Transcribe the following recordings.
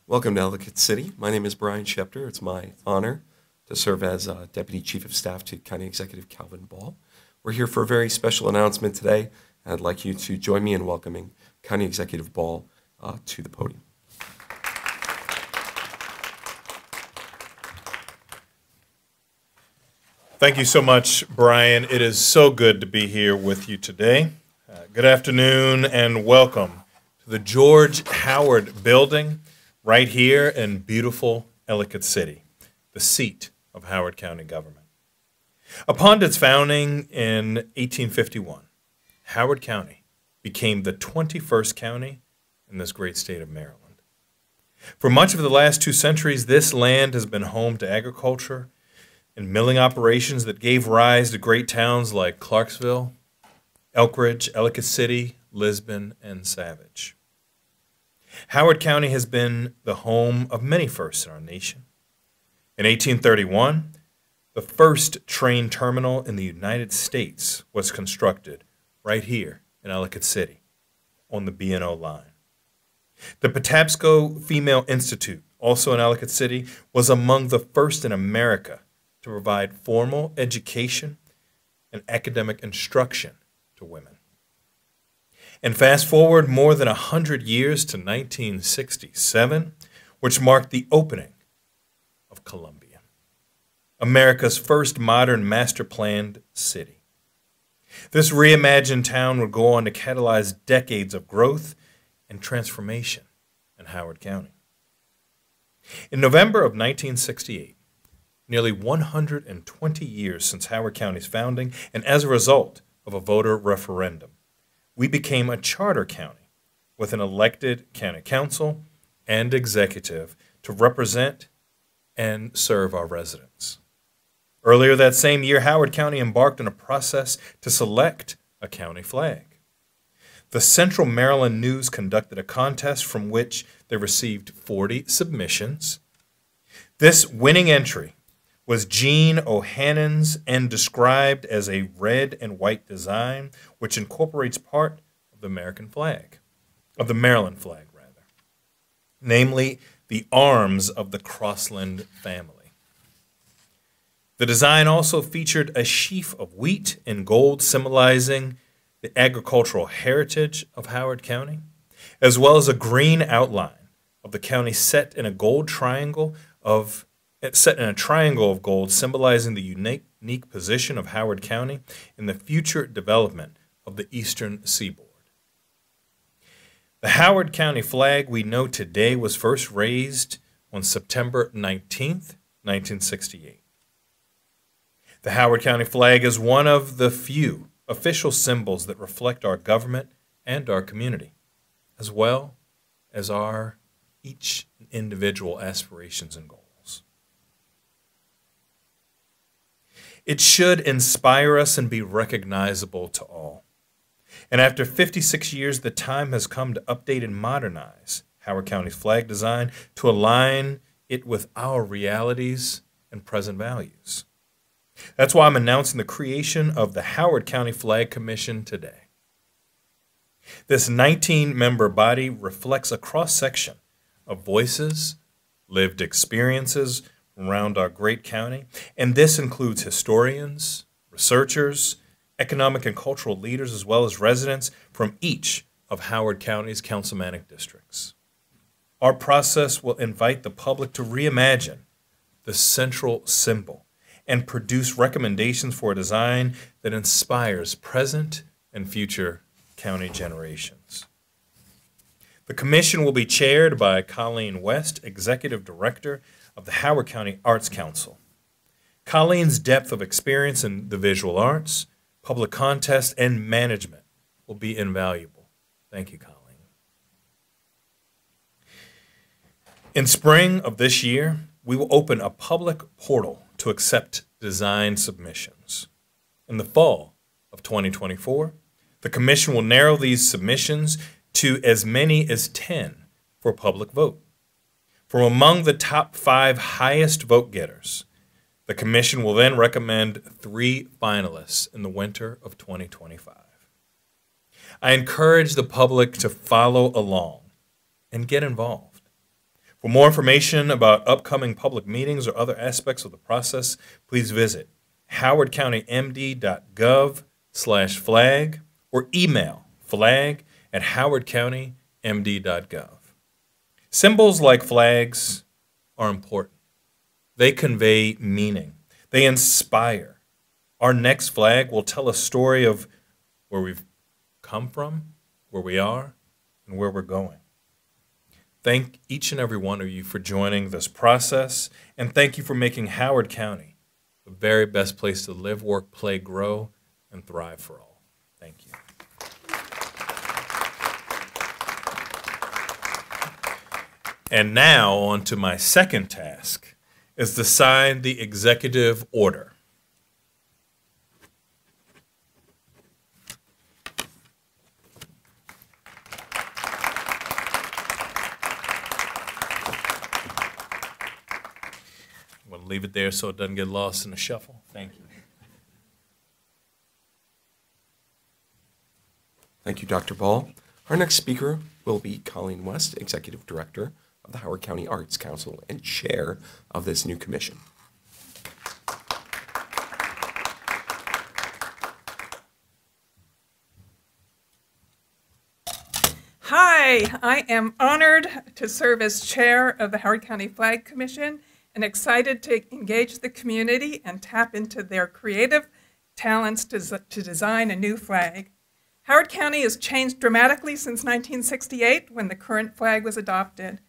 Welcome to Ellicott City. My name is Brian Schepter. It's my honor to serve as Deputy Chief of Staff to County Executive Calvin Ball. We're here for a very special announcement today. I'd like you to join me in welcoming County Executive Ball to the podium. Thank you so much, Brian. It is so good to be here with you today. Good afternoon and welcome to the George Howard Building right here in beautiful Ellicott City, the seat of Howard County government. Upon its founding in 1851, Howard County became the 21st county in this great state of Maryland. For much of the last 2 centuries, this land has been home to agriculture and milling operations that gave rise to great towns like Clarksville, Elkridge, Ellicott City, Lisbon, and Savage. Howard County has been the home of many firsts in our nation. In 1831, the first train terminal in the United States was constructed right here in Ellicott City on the B&O line. The Patapsco Female Institute, also in Ellicott City, was among the first in America to provide formal education and academic instruction to women. And fast forward more than 100 years to 1967, which marked the opening of Columbia, America's first modern master-planned city. This reimagined town would go on to catalyze decades of growth and transformation in Howard County. In November of 1968, nearly 120 years since Howard County's founding, and as a result of a voter referendum, we became a charter county with an elected county council and executive to represent and serve our residents. Earlier that same year, Howard County embarked on a process to select a county flag. The Central Maryland News conducted a contest from which they received 40 submissions. This winning entry was Gene O'Hannon's and described as a red and white design which incorporates part of the American flag, of the Maryland flag rather, namely the arms of the Crossland family. The design also featured a sheaf of wheat in gold symbolizing the agricultural heritage of Howard County, as well as a green outline of the county set in a triangle of gold symbolizing the unique position of Howard County in the future development of the eastern seaboard. The Howard County flag we know today was first raised on September 19th, 1968. The Howard County flag is one of the few official symbols that reflect our government and our community, as well as our each individual aspirations and goals. It should inspire us and be recognizable to all. And after 56 years, the time has come to update and modernize Howard County's flag design to align it with our realities and present values. That's why I'm announcing the creation of the Howard County Flag Commission today. This 19-member body reflects a cross-section of voices, lived experiences around our great county, and this includes historians, researchers, economic and cultural leaders, as well as residents from each of Howard County's councilmanic districts. Our process will invite the public to reimagine the central symbol and produce recommendations for a design that inspires present and future county generations. The commission will be chaired by Colleen West, Executive Director of the Howard County Arts Council. Colleen's depth of experience in the visual arts, public contest, and management will be invaluable. Thank you, Colleen. In spring of this year, we will open a public portal to accept design submissions. In the fall of 2024, the commission will narrow these submissions to as many as 10 for public vote. From among the top 5 highest vote getters, the commission will then recommend 3 finalists in the winter of 2025. I encourage the public to follow along and get involved. For more information about upcoming public meetings or other aspects of the process, please visit howardcountymd.gov/flag or email flag@howardcountymd.gov. Symbols like flags are important. They convey meaning. They inspire. Our next flag will tell a story of where we've come from, where we are, and where we're going. Thank each and every one of you for joining this process, and thank you for making Howard County the very best place to live, work, play, grow, and thrive for all. Thank you. And now on to my second task, is to sign the executive order. Leave it there so it doesn't get lost in the shuffle. Thank you. Thank you, Dr. Ball. Our next speaker will be Colleen West, Executive Director of the Howard County Arts Council and Chair of this new commission. Hi, I am honored to serve as chair of the Howard County Flag Commission and excited to engage the community and tap into their creative talents to design a new flag. Howard County has changed dramatically since 1968 when the current flag was adopted.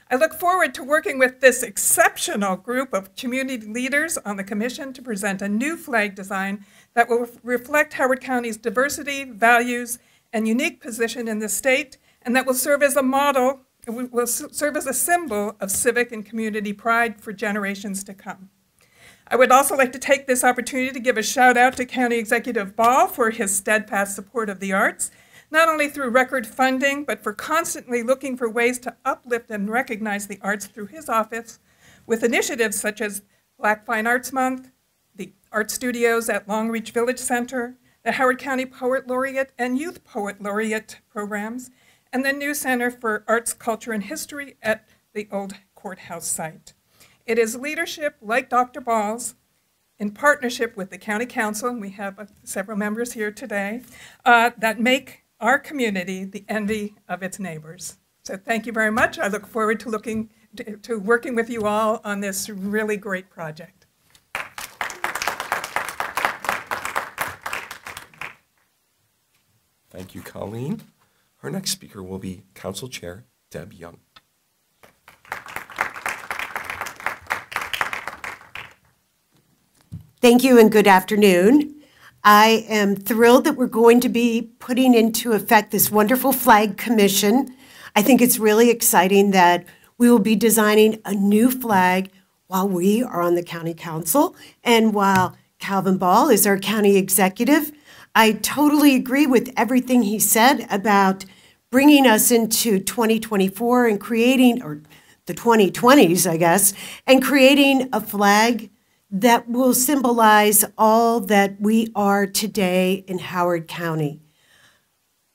I look forward to working with this exceptional group of community leaders on the commission to present a new flag design that will reflect Howard County's diversity, values, and unique position in the state, and that will serve as a model. It will serve as a symbol of civic and community pride for generations to come. I would also like to take this opportunity to give a shout out to County Executive Ball for his steadfast support of the arts, not only through record funding, but for constantly looking for ways to uplift and recognize the arts through his office with initiatives such as Black Fine Arts Month, the art studios at Long Reach Village Center, the Howard County Poet Laureate and Youth Poet Laureate programs, and the new Center for Arts, Culture, and History at the old courthouse site. It is leadership like Dr. Ball's, in partnership with the County Council, and we have several members here today, that make our community the envy of its neighbors. So thank you very much. I look forward to working with you all on this really great project. Thank you, Colleen. Our next speaker will be Council Chair Deb Young. Thank you and good afternoon. I am thrilled that we're going to be putting into effect this wonderful flag commission. I think it's really exciting that we will be designing a new flag while we are on the county council and while Calvin Ball is our county executive. I totally agree with everything he said about bringing us into 2024 and creating, or the 2020s, I guess, and creating a flag that will symbolize all that we are today in Howard County.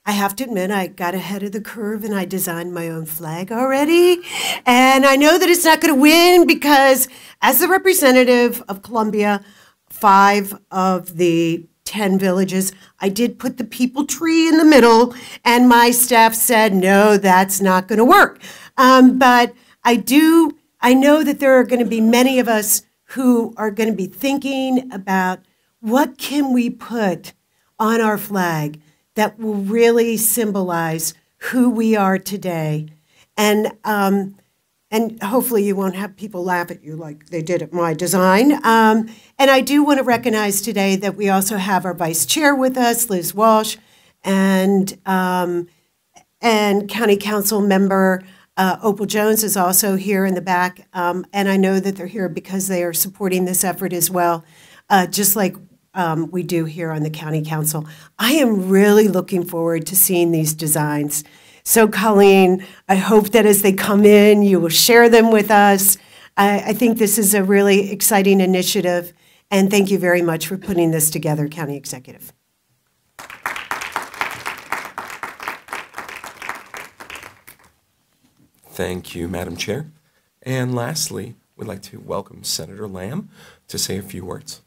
I have to admit, I got ahead of the curve and I designed my own flag already. And I know that it's not going to win because as the representative of Columbia, 5 of the 10 villages, I did put the people tree in the middle, and my staff said, no, that's not going to work. But I know that there are going to be many of us who are going to be thinking about what can we put on our flag that will really symbolize who we are today. And hopefully you won't have people laugh at you like they did at my design. And I do want to recognize today that we also have our vice chair with us, Liz Walsh, and County Council member Opal Jones is also here in the back. And I know that they're here because they are supporting this effort as well, just like we do here on the County Council. I am really looking forward to seeing these designs. So, Colleen, I hope that as they come in, you will share them with us. I think this is a really exciting initiative, and thank you very much for putting this together, County Executive. Thank you, Madam Chair. And lastly, we'd like to welcome Senator Lamb to say a few words.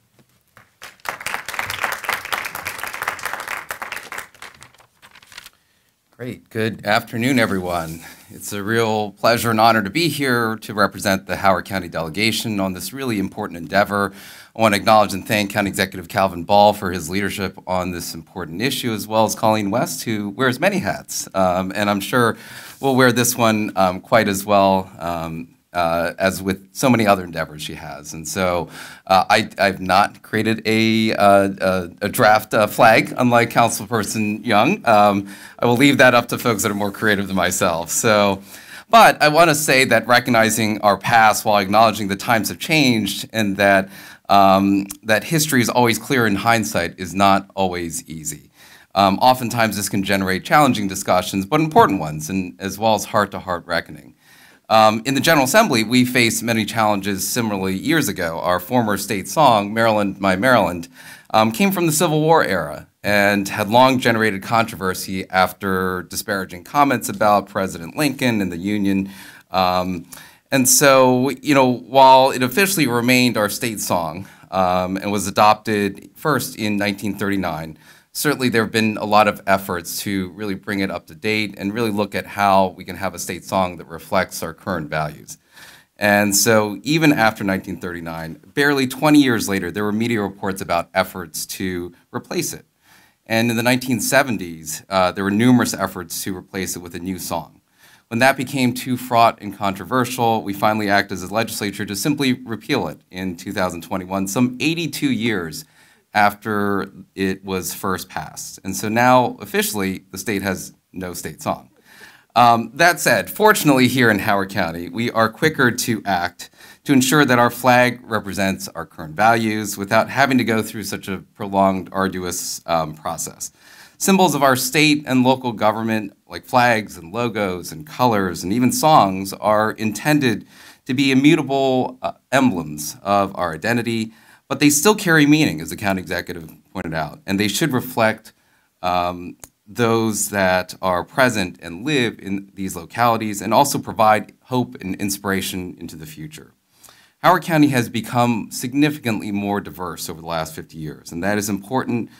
Great. Good afternoon, everyone. It's a real pleasure and honor to be here to represent the Howard County delegation on this really important endeavor. I want to acknowledge and thank County Executive Calvin Ball for his leadership on this important issue, as well as Colleen West, who wears many hats. And I'm sure we'll wear this one quite as well as with so many other endeavors she has. And so I've not created a draft flag, unlike Councilperson Young. I will leave that up to folks that are more creative than myself. But I want to say that recognizing our past while acknowledging the times have changed and that that history is always clear in hindsight is not always easy. Oftentimes this can generate challenging discussions, but important ones, and as well as heart-to-heart reckoning. In the General Assembly, we faced many challenges similarly years ago. Our former state song, Maryland, My Maryland, came from the Civil War era and had long generated controversy after disparaging comments about President Lincoln and the Union. And so, while it officially remained our state song and was adopted first in 1939, certainly there have been a lot of efforts to really bring it up to date and really look at how we can have a state song that reflects our current values. And so even after 1939, barely 20 years later, there were media reports about efforts to replace it. And in the 1970s, there were numerous efforts to replace it with a new song. When that became too fraught and controversial, we finally acted as a legislature to simply repeal it in 2021, some 82 years after it was first passed. And so now, officially, the state has no state song. That said, fortunately here in Howard County, we are quicker to act to ensure that our flag represents our current values without having to go through such a prolonged, arduous process. Symbols of our state and local government, like flags and logos and colors and even songs, are intended to be immutable emblems of our identity, but they still carry meaning, as the county executive pointed out, and they should reflect those that are present and live in these localities and also provide hope and inspiration into the future. Howard County has become significantly more diverse over the last 50 years, and that is important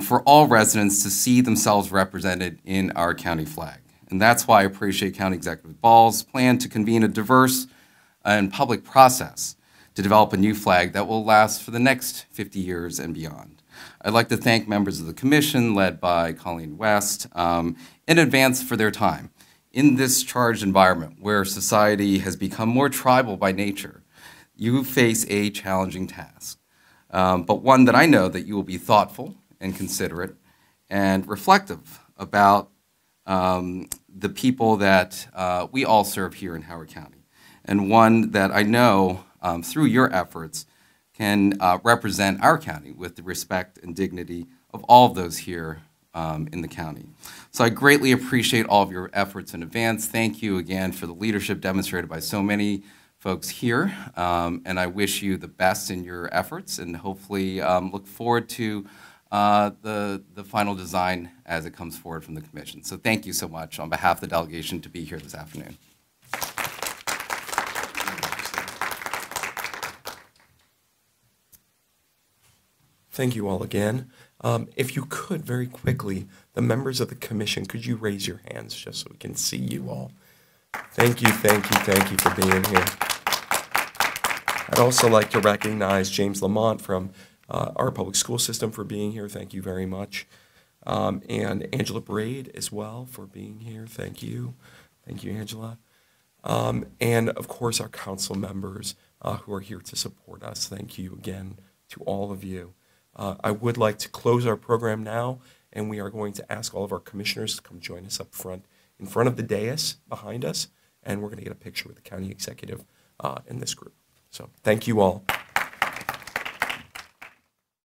for all residents to see themselves represented in our county flag. And that's why I appreciate County Executive Ball's plan to convene a diverse and public process to develop a new flag that will last for the next 50 years and beyond. I'd like to thank members of the commission, led by Colleen West, in advance for their time. In this charged environment where society has become more tribal by nature, you face a challenging task, but one that I know that you will be thoughtful and considerate and reflective about the people that we all serve here in Howard County, and one that I know through your efforts can represent our county with the respect and dignity of all of those here in the county. So I greatly appreciate all of your efforts in advance. Thank you again for the leadership demonstrated by so many folks here, and I wish you the best in your efforts, and hopefully look forward to the final design as it comes forward from the commission. So thank you so much on behalf of the delegation to be here this afternoon. Thank you all again. If you could, very quickly, the members of the commission, could you raise your hands just so we can see you all? Thank you, thank you, thank you for being here. I'd also like to recognize James Lamont from our public school system for being here. Thank you very much. And Angela Braid as well for being here. Thank you. Thank you, Angela. And of course, our council members who are here to support us. Thank you again to all of you. I would like to close our program now, and we are going to ask all of our commissioners to come join us up front, in front of the dais behind us, and we're going to get a picture with the county executive in this group. So thank you all.